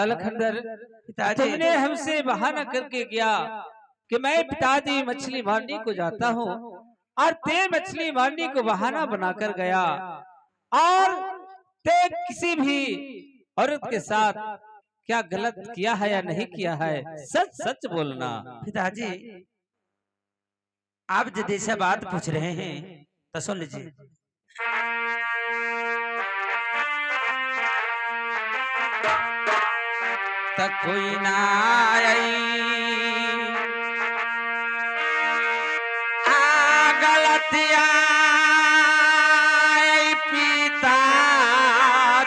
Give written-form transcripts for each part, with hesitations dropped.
बाला लखनदर, तुमने हमसे बहाना करके गया कि मैं पिताजी मछली मारने को जाता हूँ और ते मछली मारने को बहाना बनाकर गया और ते किसी भी औरत के साथ क्या गलत किया है या नहीं किया है, सच सच बोलना। पिताजी आप जो जैसा बात पूछ रहे हैं तो सुन लीजिए। तक कोई ना आई गलतिया पिता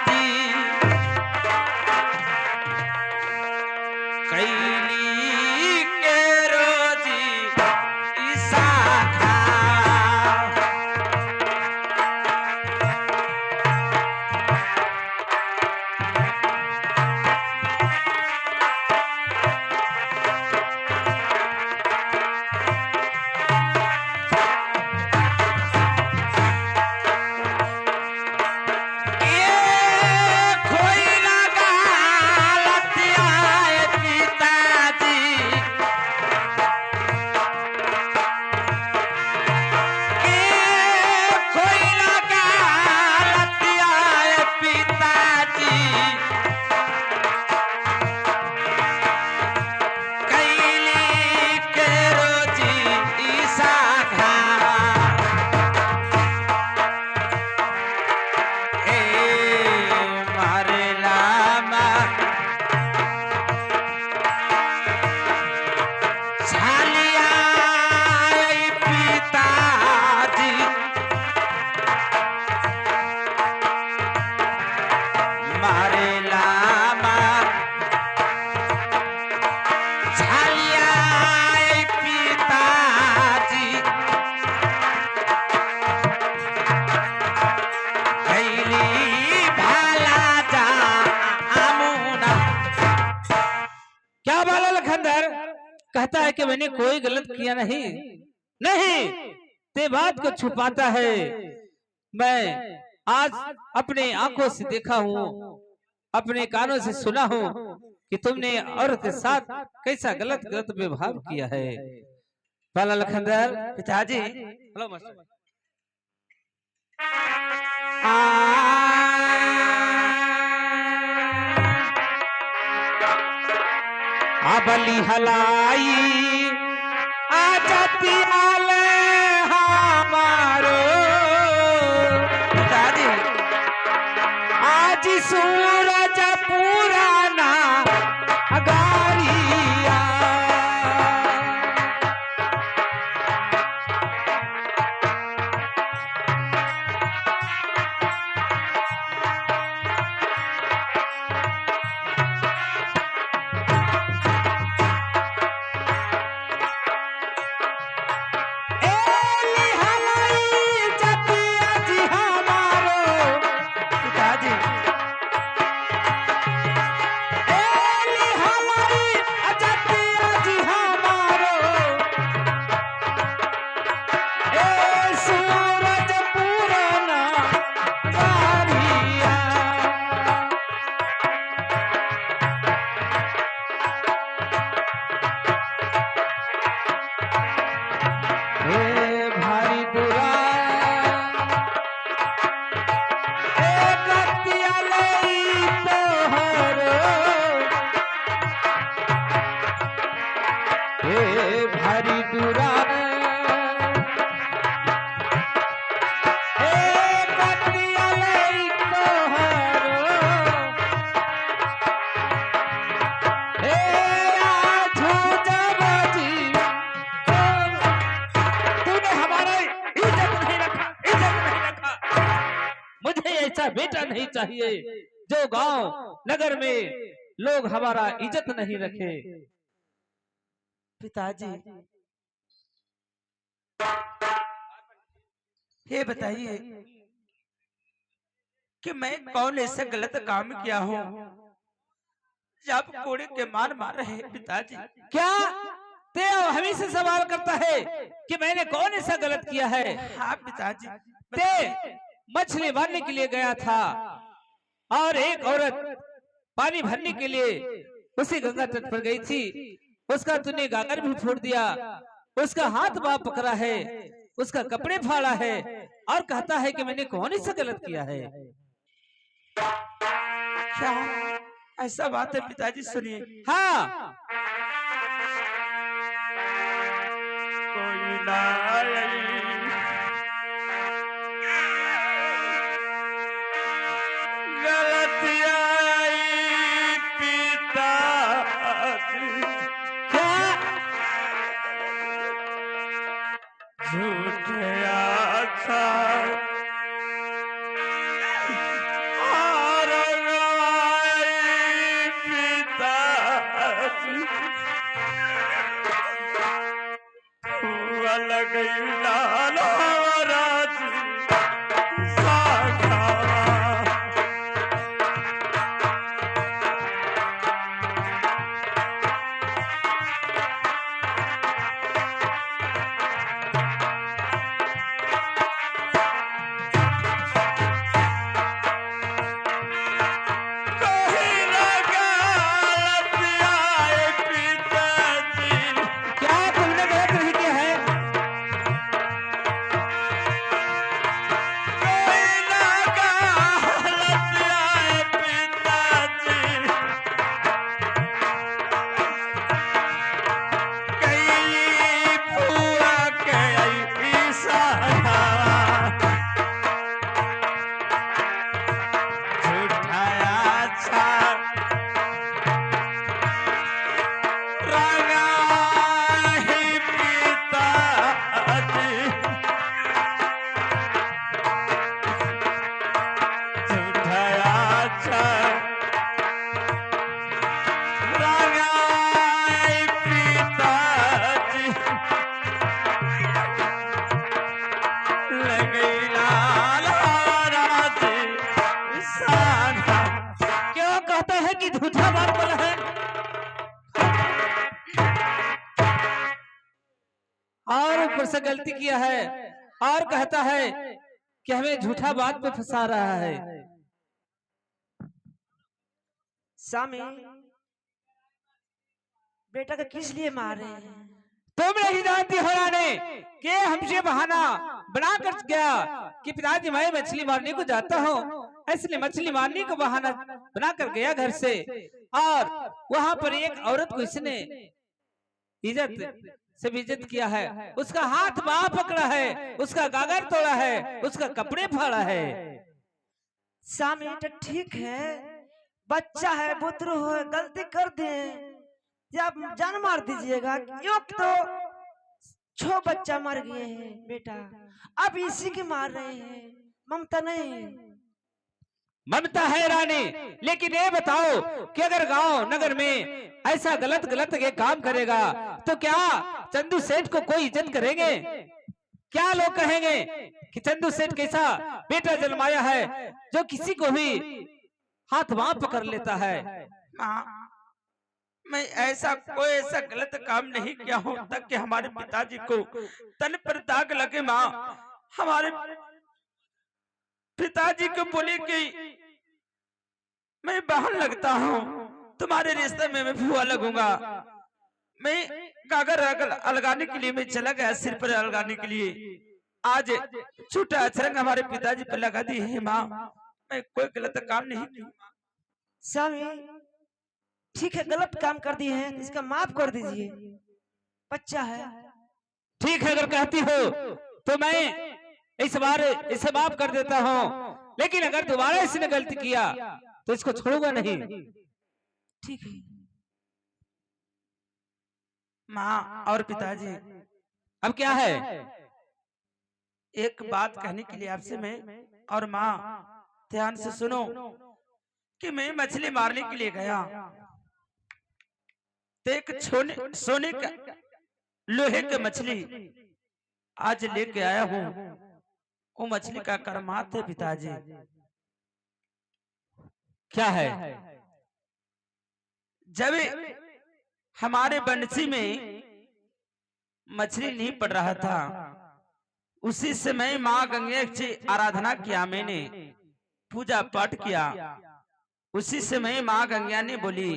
दी कैली के रोजी ईसा कहता है कि मैंने कोई गलत किया नहीं। नहीं, ते बात को छुपाता है। मैं आज अपने आंखों से देखा हूँ, अपने कानों से सुना हूँ कि तुमने औरत के साथ कैसा गलत गलत व्यवहार किया है। बाला लखनदर, पिताजी हेलो मास्टर, बलि हलाई आजाती आले हमारो दादी आज सूरज पुराना अगारिया भारी दूरा बेटा नहीं चाहिए जो गांव नगर में लोग हमारा इज्जत नहीं रखे। पिताजी ये बताइए कि मैं कौन ऐसा गलत काम किया हूँ जब कोड़े के मार रहे हैं। पिताजी क्या ते हमें से सवाल करता है कि मैंने कौन ऐसा गलत किया है? हाँ पिताजी, ते मछली मारने के लिए गया था और एक औरत पानी भरने के लिए उसी गंगा तट पर गई थी। उसका तूने गागर भी फोड़ दिया, उसका हाथ बाप पकड़ा है, उसका कपड़े फाड़ा है और कहता है कि मैंने कौन सा गलत किया है। क्या ऐसा बात है पिताजी? सुनिए। हाँ, कोई ना आई, गलती आई पिताजी, क्या झूठ अच्छा और आई पिताजी, अलग लाल राज सागा। क्या तुमने गलत नहीं किया है? क्यों कहता है कि झूठा बात बोला है? और ऊपर से गलती किया है और कहता है कि हमें झूठा बात पे फंसा रहा है। स्वामी, बेटा को किस लिए मार रहे हैं? तुम नहीं जानती हो रानी कि हमसे बहाना बना कर गया कि पिताजी मैं मछली मारने को जाता हूँ, इसलिए मछली मारने को बहाना बना कर गया घर से। और वहां पर एक औरत को इसने इज्जत से बेइज्जत किया है, उसका हाथ बाह पकड़ा है, उसका गागर तोड़ा है, उसका कपड़े फाड़ा है। स्वामी तो ठीक है, बच्चा है, पुत्र हो, गलती कर दे या आप जान मार दीजिएगा। क्यों तो 6 बच्चा मर गए हैं बेटा, अब इसी के मार रहे हैं, ममता नहीं। ममता है रानी, लेकिन ये बताओ कि अगर गांव नगर में ऐसा गलत ये काम करेगा तो क्या चंदू सेठ को कोई इज्जत करेंगे? क्या लोग कहेंगे कि चंदू सेठ कैसा बेटा जन्माया है जो किसी को भी हाथ बांह पकड़ लेता है। माँ, मैं ऐसा गलत काम नहीं किया हूँ तक कि हमारे पिताजी को तन पर दाग लगे। माँ, हमारे पिताजी को बोले कि मैं बहन लगता हूँ, तुम्हारे रिश्ते में मैं फुआ लगूंगा। मैं गागर अलगाने के लिए मैं चला गया, सिर पर अलगाने के लिए। आज छोटा अचरंग हमारे पिताजी पर लगा दी है। माँ, मैं कोई गलत काम नहीं किया। स्वामी ठीक है, गलत काम कर दिए हैं, इसका माफ कर दीजिए, बच्चा है। ठीक है, अगर कहती हो तो मैं इस बार इसे माफ कर देता हूँ, लेकिन अगर दोबारा इसने गलती किया तो इसको छोड़ूंगा नहीं। ठीक है माँ और पिताजी, अब क्या है? एक बात कहने के लिए आपसे मैं। और माँ ध्यान से सुनो कि मैं मछली मारने के लिए गया तो एक सोने का लोहे की मछली आज लेके आया हूँ। वो मछली का करमात है पिताजी। क्या है? जब हमारे बंसी में मछली नहीं पड़ रहा था, उसी समय माँ गंगे की आराधना किया, मैंने पूजा पाठ किया। उसी से मैं माँ गंगा ने बोली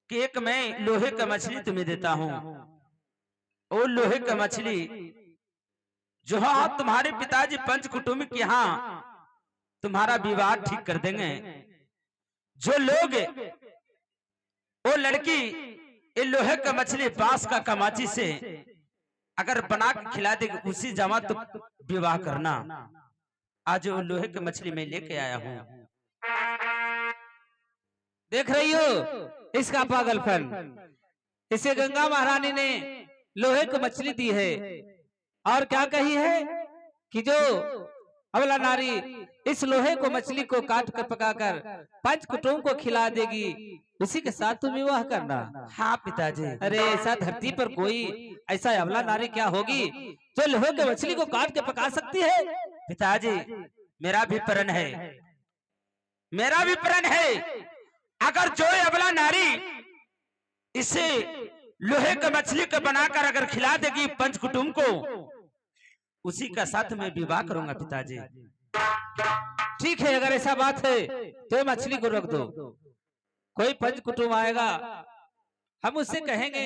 कि एक मैं लोहे का मछली तुम्हें देता हूँ, वो लोहे का मछली जो हाँ तुम्हारे पिताजी पंच कुटुंब के यहाँ तुम्हारा विवाह ठीक कर देंगे। जो लोग वो लड़की ये लोहे का मछली बांस का कमाची से अगर बना के खिला देगी उसी जमा तो विवाह करना। आज वो लोहे की मछली मैं लेके आया हूँ। देख रही हो इसका पागलपन। इसे गंगा महारानी ने लोहे की मछली दी है और क्या कही है कि जो अबला नारी इस लोहे को मछली को काट कर पकाकर पंच कुटुंब को खिला देगी उसी के साथ तुम विवाह करना। हाँ पिताजी। अरे ऐसा धरती पर कोई ऐसा अबला नारी क्या होगी जो लोहे की मछली को काट के पका सकती है? पिताजी मेरा भी प्रण है, मेरा भी प्रण है। अगर जो अबला नारी इसे लोहे का मछली को बनाकर अगर खिला देगी पंच कुटुंब को उसी का साथ में विवाह करूंगा पिताजी। ठीक है, अगर ऐसा बात है तो मछली को रख दो। कोई पंच कुटुंब आएगा हम उससे कहेंगे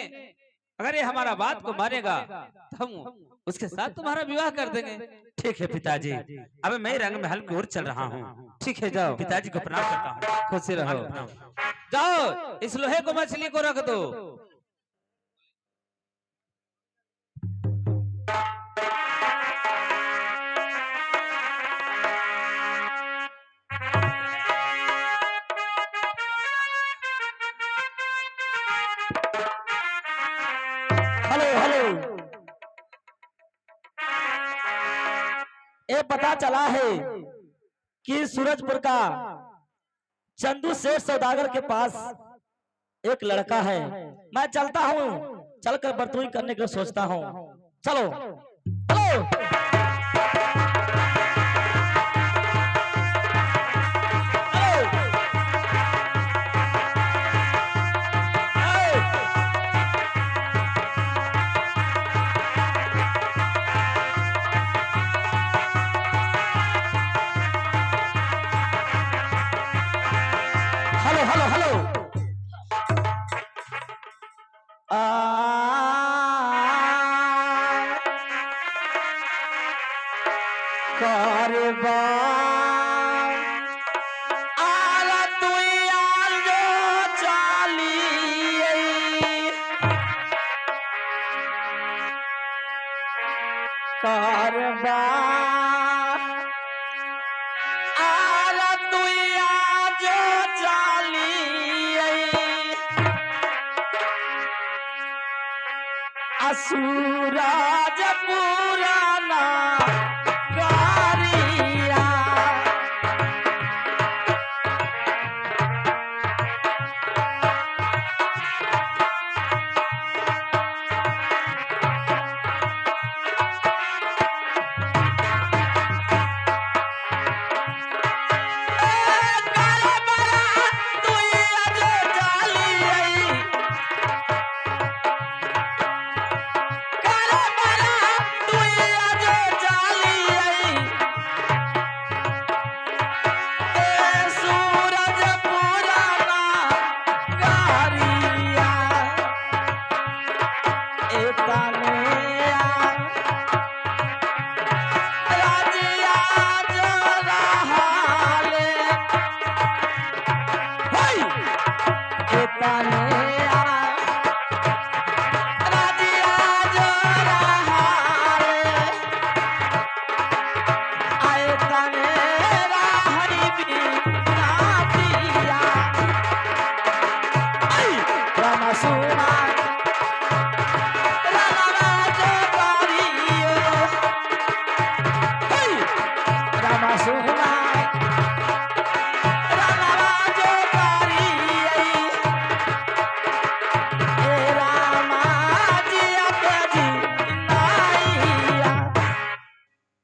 अगर ये हमारा बात को मानेगा तो हम उसके साथ तुम्हारा विवाह कर देंगे। ठीक है पिताजी। अब मैं रंग महल की ओर चल रहा हूँ। ठीक है, जाओ। पिताजी को प्रणाम करता हूँ। खुश रहो। जाओ इस लोहे को मछली को रख दो। हेलो हेलो, ये पता चला है कि सूरजपुर का चंदू सेठ सौदागर के पास एक लड़का है। मैं चलता हूँ, चलकर बर्तुई करने का सोचता हूँ। चलो hello. Hello hello hello. Suraj पुराना गारिया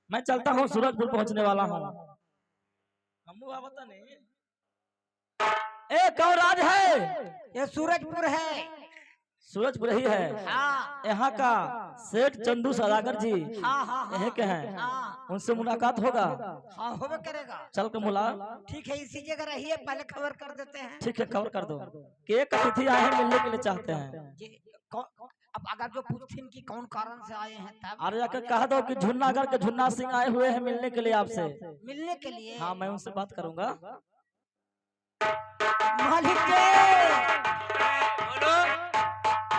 मैं चलता हूँ, सूरजपुर पहुंचने वाला हूँ। ए कौन राज है? ये सूरजपुर है। सूरजपुर ही है। हाँ यहाँ का सेठ चंदू सदागर जी हाँ हाँ यहीं के हैं। हाँ उनसे मुलाकात होगा। हाँ होबे करेगा। चल के मुला। ठीक है, इसी जगह रहिए, पहले खबर कर देते हैं। ठीक है, कवर कर दो कि एक अतिथि आए हैं, मिलने के लिए चाहते हैं। जी अब अगर जो पूछथिन कि कौन कारण से आए हैं तब अरे जाकर कह दो कि झुन्नागढ़ के झुन्ना सिंह आए हुए हैं मिलने के लिए आपसे। मिलने के लिए। हाँ, मैं उनसे बात करूंगा। मालिक के बोलो।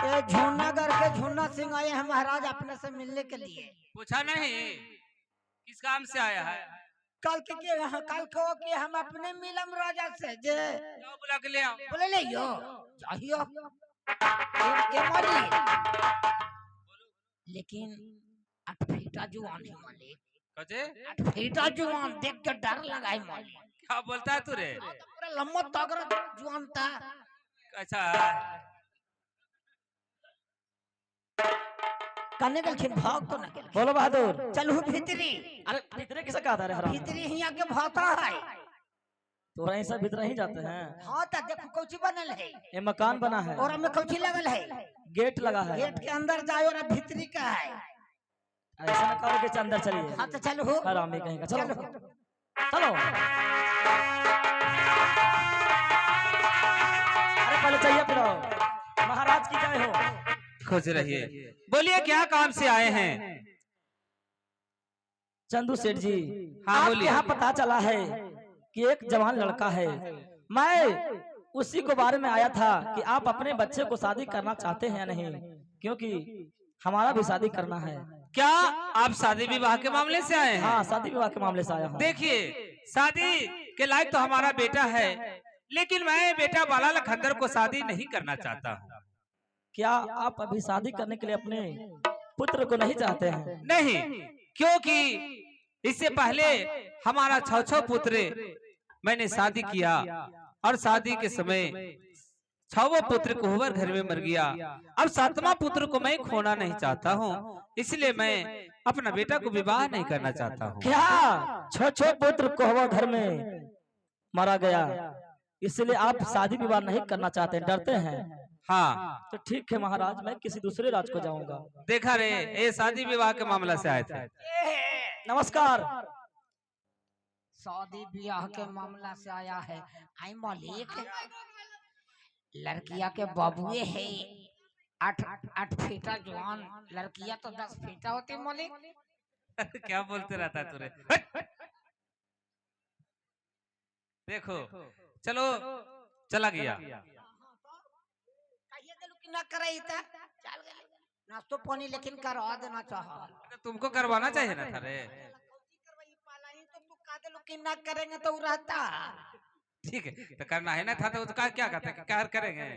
ये झुन्नागढ़ के झुन्ना सिंह आए हैं महाराज अपने से मिलने के लिए। पूछा नहीं किस काम से आया है? कल को कि हम अपने मिलम राजा से जे जाओ बुला के ले आओ। बोले ले यो चाहिए ये मालिक। लेकिन 8 फीटा जुआन है मालिक। कहे 8 फीटा जुआन देख के डर लगा है मालिक। क्या बोलता है तू रे? पूरा लंबा तगड़ा जुआन था। अच्छा कने गलखिन भाग तो न गेल। बोलो बहादुर। चलू भीतरी। अरे भीतरे किसे कहा था रे हराम? भीतरी हिया के भाता है। तोरा ऐसा भीतर ही जाते हैं। हाँ तो देखो कौची बनल है। ये मकान बना है, और हमें कौची लगल है। गेट लगा है। गेट के अंदर जाओ और भीतरी का है। ऐसा न करो कि अंदर चलिए। हाँ तो चलो हो। हरामी कहीं का। चलो चलो। चलो। अरे पहले चाहिए फिर महाराज की जय हो। खुश रहिए। बोलिए क्या काम से आए हैं? चंदू सेठ जी, हाँ, आपके बोलिए। यहाँ पता चला है कि एक जवान लड़का है। मैं उसी को बारे में आया था कि आप अपने बच्चे को शादी करना चाहते हैं या नहीं, क्योंकि हमारा भी शादी करना है। क्या आप शादी विवाह के मामले से आए हैं? हाँ, शादी विवाह के मामले से आया हूँ। देखिए शादी के लायक तो हमारा बेटा है, लेकिन मैं बेटा बाला लखंदर को शादी नहीं करना चाहता हूँ। क्या आप अभी शादी करने के लिए अपने पुत्र को नहीं चाहते हैं? नहीं, क्योंकि इससे पहले हमारा 6 पुत्र मैंने शादी किया और शादी के समय 6 पुत्र कुंवर घर में मर गया। अब 7वां पुत्र को मैं खोना नहीं चाहता हूँ, इसलिए मैं अपना बेटा को विवाह नहीं करना चाहता हूँ। क्या 6 पुत्र कोहवा घर में मारा गया, इसलिए आप शादी विवाह नहीं करना चाहते, डरते हैं? हाँ तो ठीक है महाराज, मैं किसी दूसरे राज को जाऊंगा। देखा रे, ये शादी विवाह के मामला से आए थे। नमस्कार। शादी ब्याह के मामला से आया है। आई मालिक लड़किया के बाबुए है 8 फीटा जवान, लड़किया तो 10 फीटा होती मालिक। क्या बोलते रहता है तू रे? हट! देखो चलो चला गया। कहिए दिल की ना कराई था चल गए नाश्तो पानी, लेकिन करवा देना चाहा। तुमको करवाना चाहिए ना था रे। तो तू का दिल की ना करेंगे तो रहता। ठीक है तो करना है ना था तो क्या कहते हैं, क्या करेंगे?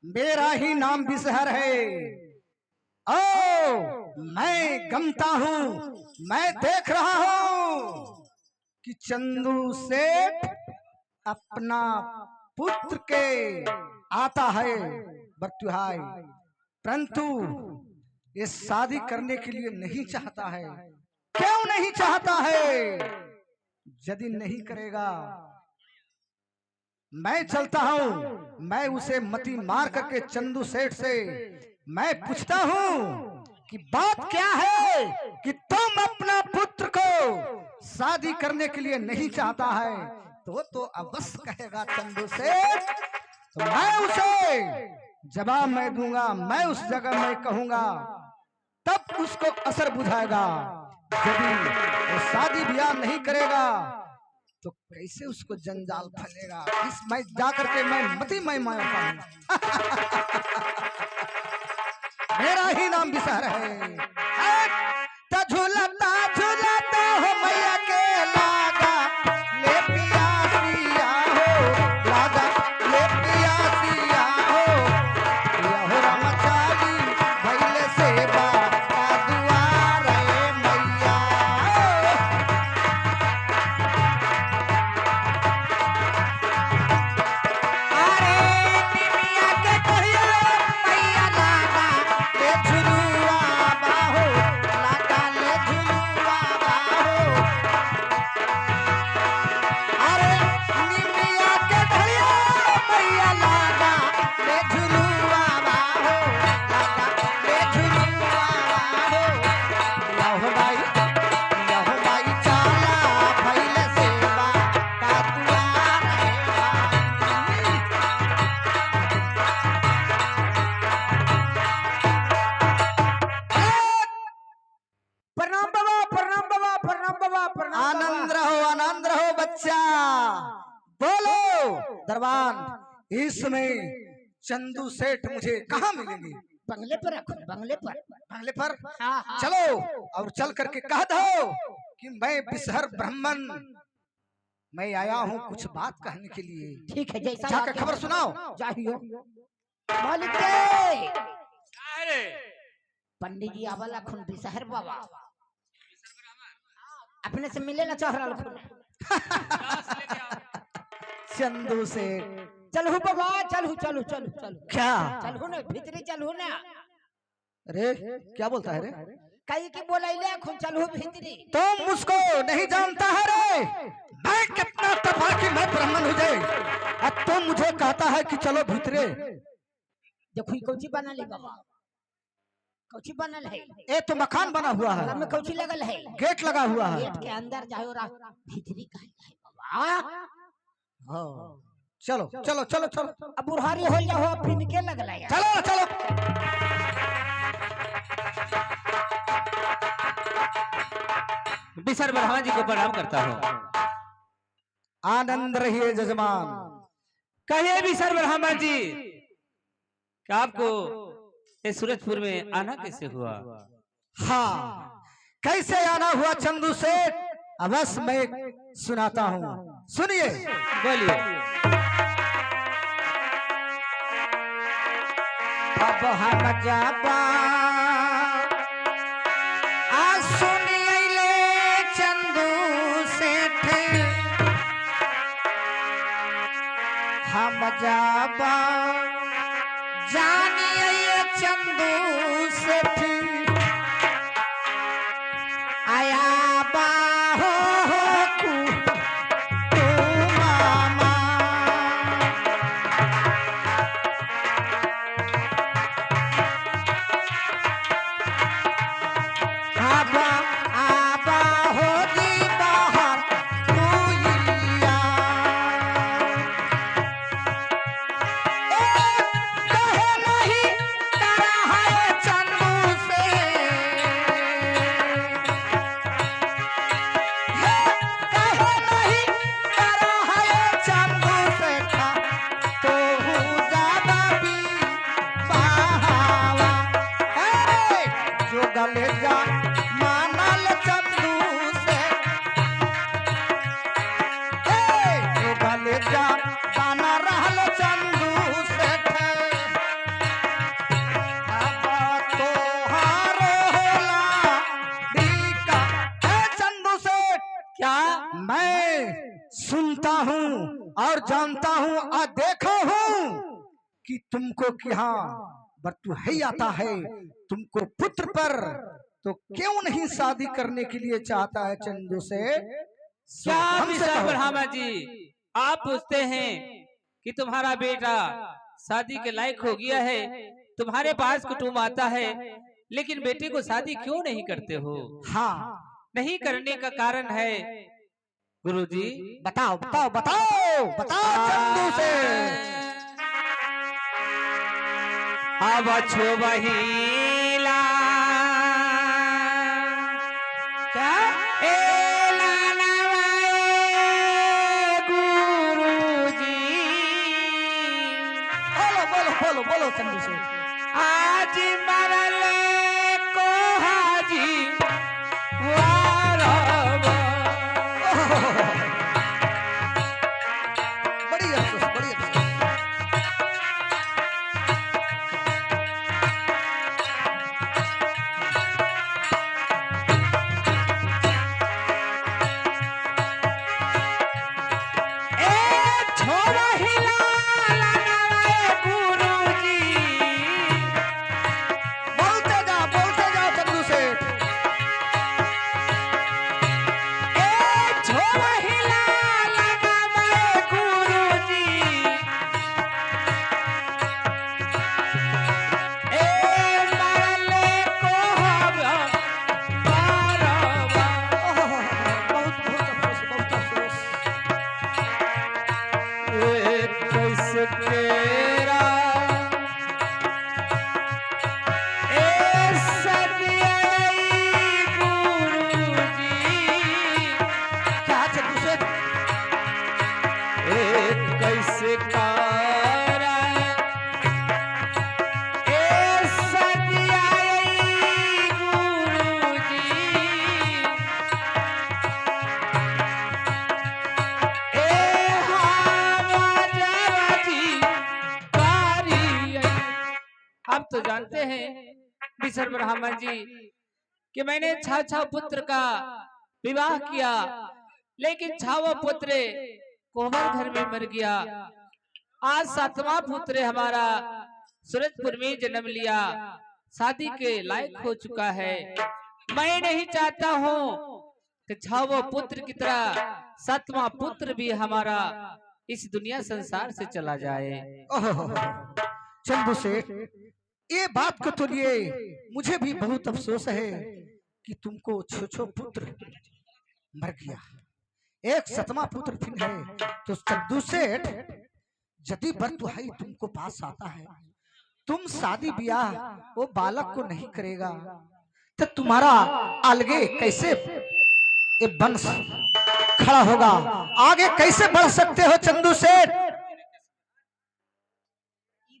मेरा ही नाम बिसहर है। ओ मैं गमता हूँ, मैं देख रहा हूँ कि चंदू सेठ अपना पुत्र के आता है बरतुहाई, परंतु ये शादी करने के लिए नहीं चाहता है। क्यों नहीं चाहता है? यदि नहीं करेगा मैं चलता हूं, मैं उसे मती मार करके चंदू सेठ से मैं पूछता हूं कि बात क्या है कि तुम अपना पुत्र को शादी करने के लिए नहीं चाहता है। तो अवश्य कहेगा चंदू सेठ, तो मैं उसे जवाब मैं दूंगा, मैं उस जगह मैं कहूंगा, तब उसको असर बुझाएगा। यदि वो शादी ब्याह नहीं करेगा तो कैसे उसको जंजाल फैलेगा। इस मैं जा करके मैं मती मैं मेरा ही नाम बिसहर है। झूलता झूलता हो मैया के लागा ले पिया सिया हो, लागा ले पिया सिया हो, यहो रामचारी भैले सेवा का दुआर है मैया। अरे निमिया के कहियो मैया लागा ले झुलुआ बाहो, लागा ले झुलुआ बाहो। अरे निमिया के कहियो मैया लागा ले झुलुआ बाहो, लागा ले झुलुआ बाहो। यहो बाई चाला भैले सेवा का दुआर है। प्रणाम बाबा, प्रणाम बाबा, प्रणाम बाबा, प्रणाम बाबा। आनंद रहो बच्चा। बोलो दरबान, इसमें चंदू सेठ मुझे कहाँ मिलेंगे? बंगले पर रखो, बंगले पर। बंगले पर? हाँ हाँ। चलो और चल करके कह दो कि मैं बिसहर ब्राह्मण, मैं आया हूँ कुछ बात कहने के लिए। ठीक है, जैसा जाकर आपके- खबर सुनाओ। जाइयो। मालिक जी, अरे पंडित जी आवला खुन बिसहर बाबा अपने से मिले ना चाह रहा खुन। चंदू सेठ चलू बाबा, चलू चलू चलू चलू क्या? चलू ना भीतरी, चलू ना। अरे क्या बोलता है रे? कई की बोलाइले खुन, चलू भीतरी। तुम मुझको नहीं जानता है रे, मैं कितना तपा कि मैं ब्राह्मण हो जाए, और तुम मुझे कहता है कि चलो भीतरे। देखो कौची बना ले बाबा, कौची बनल है? ये तो मकान बना हुआ है, में कौची लगल है? गेट लगा हुआ है। गेट के अंदर जाओ रा भीतरी का है बाबा। हाँ, चलो चलो चलो चलो अब बुढ़ारी हो जाओ, फिर के लगल है। चलो चलो। बिसहर ब्रह्मा जी को प्रणाम करता हूँ। आनंद रहिए जजमान। कहिए बिसहर ब्रह्मा जी, क्या आपको इस सूरजपुर में आना कैसे हुआ? हाँ, कैसे आना हुआ चंदू सेठ, अवश्य मैं सुनाता हूँ, सुनिए। बोलिए। अब हम जाबा आज सुनिए चंदू सेठ, हम जाबा जानिए चंदू सेठ, आया बाहो तू मामा। आबा आबा हो जी बाहर तू इया। कहे नहीं करा है चंदू से, कहे नहीं करा है चंदू से था, तो हूँ ज्यादा भी बहावा। जो गले जा मानल चंदू से, जो गले जा गाना रहल चंदू से। चंदू से क्या? मैं सुनता हूँ और जानता हूँ और देखा हूँ कि तुमको कि हाँ बर्तु है आता है, तुमको पुत्र पर तो क्यों नहीं शादी करने के लिए चाहता है चंदू से? क्या हमसे मिस्टर कहो। ब्रह्मा जी आप पूछते हैं कि तुम्हारा बेटा शादी के लायक हो गया है, तुम्हारे पास कुटुंब आता है, लेकिन बेटे को शादी क्यों नहीं करते हो? हाँ, नहीं करने का कारण है गुरुजी। बताओ बताओ बताओ बताओ चंदू से। अब छो बहिला क्या? ए लालवाए गुरुजी, बोलो बोलो बोलो बोलो चंदू से। आज मरल को हाजी वारवा। बड़ी अफसोस बड़ी अफसोस। बोलते जाओ चंदू से। बहुत बहुत अफसोस बहुत अफसोस। क्या चंदू से? कैसे कारा ए सदियाई गुरुजी, ए हवा जवाजी बारी आई। आप तो जानते हैं विशर ब्राह्मण जी कि मैंने छाछा पुत्र का विवाह किया, लेकिन छावा पुत्र कोमल घर में मर गया। आज सातवां पुत्र हमारा सूरजपुर में जन्म लिया, शादी के लायक हो चुका है। मैं नहीं चाहता हूँ कि छावा पुत्र की तरह सातवां पुत्र भी हमारा इस दुनिया संसार से चला जाए। ओहो, चंदू सेठ, ये बात को तो लिए मुझे भी बहुत अफसोस है कि तुमको छो पुत्र मर गया, एक सतमा पुत्र फिर है। तो चंदू सेठ, यदि बरतुहाई तुमको पास आता है, तुम शादी ब्याह वो बालक को नहीं करेगा, तो तुम्हारा अलगे कैसे ये वंश खड़ा होगा? आगे कैसे बढ़ सकते हो चंदू सेठ?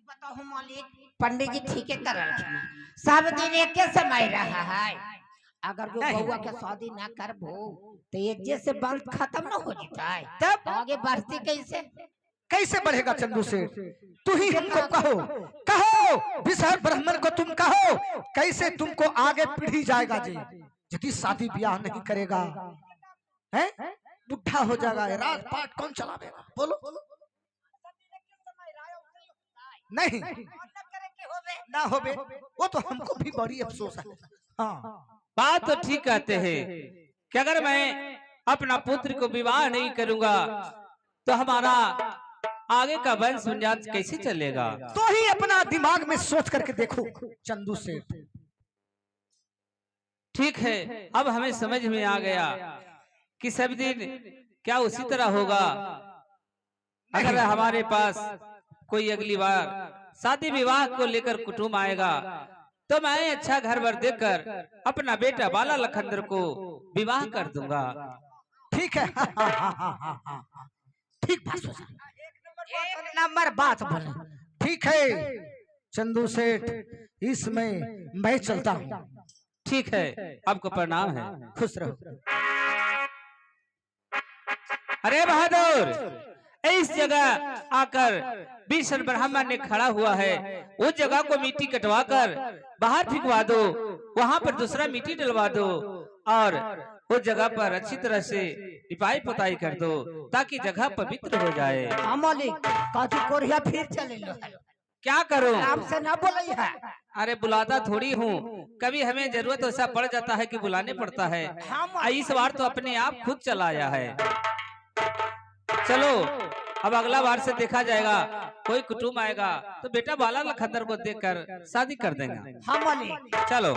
बताओ मालिक, पंडित जी ठीक है कर रखना, सब दिन एक के समय रहा है। अगर जो बउआ के शादी ना करबो तो एक जैसे वंश खत्म न हो जाता है, तब आगे बढ़ती कैसे? कैसे बढ़ेगा चंदू सेठ? तू ही हमको कहो, कहो विशर ब्राह्मण को तुम कहो, कैसे तुमको आगे पीढ़ी जाएगा जी? यदि शादी ब्याह नहीं करेगा, हैं बुढ़ा हो जाएगा, राजपाट कौन चलावेगा? बोलो नहीं ना होवे, वो तो हमको भी बड़ी अफसोस है। हाँ, बात तो ठीक कहते हैं कि अगर मैं अपना पुत्र को विवाह नहीं करूंगा तो हमारा आगे का वंश बुनियाद कैसे चलेगा? तो ही अपना दिमाग में सोच करके देखो चंदू सेठ। ठीक है, अब हमें समझ में आ गया कि सब दिन क्या उसी तरह होगा। अगर हमारे पास कोई अगली बार शादी विवाह को लेकर कुटुंब आएगा तो मैं अच्छा घर बर देकर अपना बेटा बाला लखंदर को विवाह कर दूंगा। ठीक है, ठीक बात सोचा, एक नंबर बात बोले। ठीक है चंदू सेठ, इसमें मैं चलता हूँ। ठीक है, आपको प्रणाम है। खुश रहो। अरे बहादुर, इस जगह आकर विशर ब्राह्मण ने खड़ा हुआ है, उस जगह को मिट्टी कटवाकर बाहर फिकवा दो, वहां पर दूसरा मिट्टी डलवा दो और उस जगह पर अच्छी तरह से लिपाई पुताई कर दो ताकि जगह पवित्र हो जाए। हाँ मालिक, काजू कोरिया फिर चले लो। क्या करूं? आपसे ना बोली है। अरे बुलाता थोड़ी हूँ, कभी हमें जरूरत ऐसा पड़ जाता है कि बुलाने पड़ता है। इस बार तो अपने आप खुद चला आया है। चलो अब अगला बार से देखा जाएगा, कोई कुटुंब आएगा तो बेटा बाला लखंदर को देखकर शादी कर देंगे। हाँ मालिक। चलो।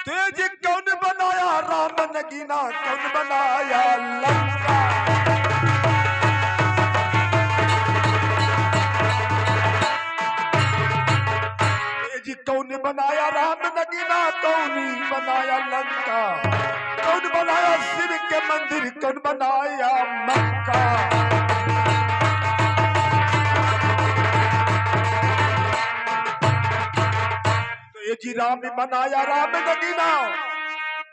तेज कौन बनाया राम नगीना, कौन बनाया लंका। तेज कौन बनाया राम नगीना, कौन बनाया लंका। कौन बनाया शिव के मंदिर, कौन बनाया मक्का। तेज राम बनाया राम नगीना,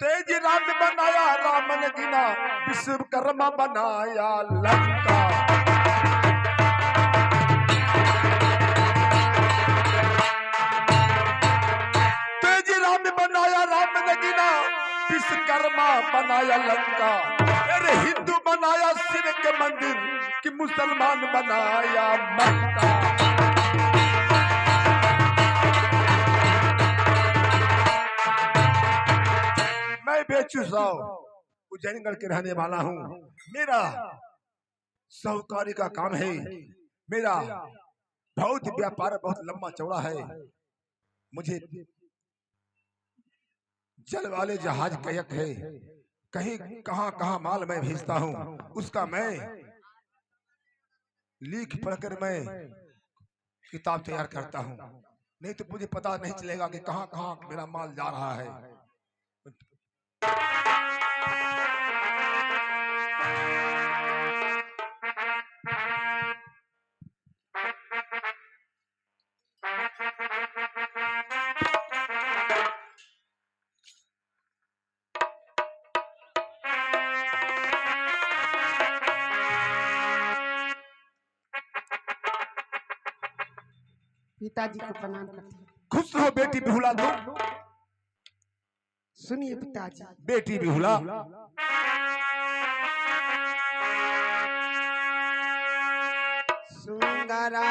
तेज राम बनाया राम नगीना। विश्वकर्मा बनाया लंका। तेज राम बनाया राम नगीना, विश्वकर्मा बनाया लंका। अरे हिंदू बनाया शिव के मंदिर, कि मुसलमान बनाया मक्का। मैं बेचू साहब उज्जैनगढ़ के रहने वाला हूँ। मेरा साहूकारी का काम है। मेरा बहुत व्यापार बहुत लंबा चौड़ा है। मुझे जल वाले जहाज का यक है। कहीं कहाँ कहाँ माल मैं भेजता हूँ, उसका मैं लिख पढ़कर मैं किताब तैयार करता हूँ। नहीं तो मुझे पता नहीं चलेगा कि कहाँ कहाँ मेरा माल जा रहा है। पिताजी को प्रणाम करते हैं। खुश रहो बेटी बिहुला। तुम सुनिए पिताजी। बेटी बिहुला, सुंदरा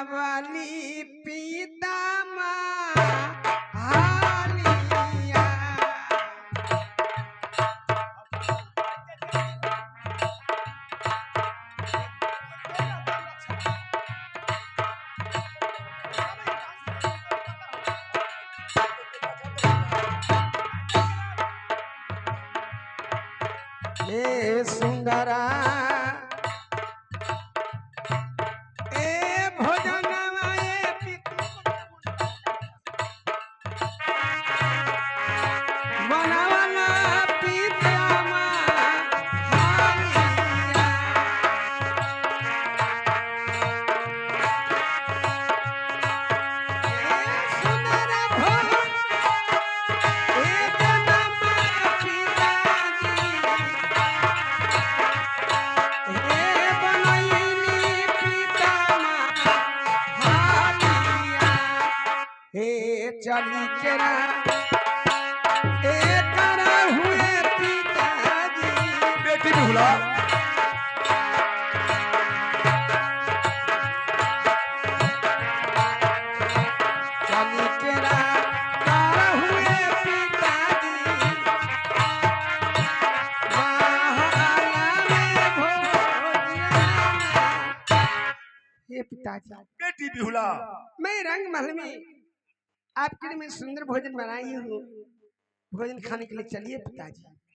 वाली पीता हालिया। ए सुंदरा चली चला हुए पिताजी। बेटी बिहुला, चली चला हुए पिताजी। हे पिताजी, बेटी बिहुला, मैं रंग महल में आपके लिए मैं सुंदर भोजन बनाई हूँ। भोजन खाने के लिए चलिए पिताजी।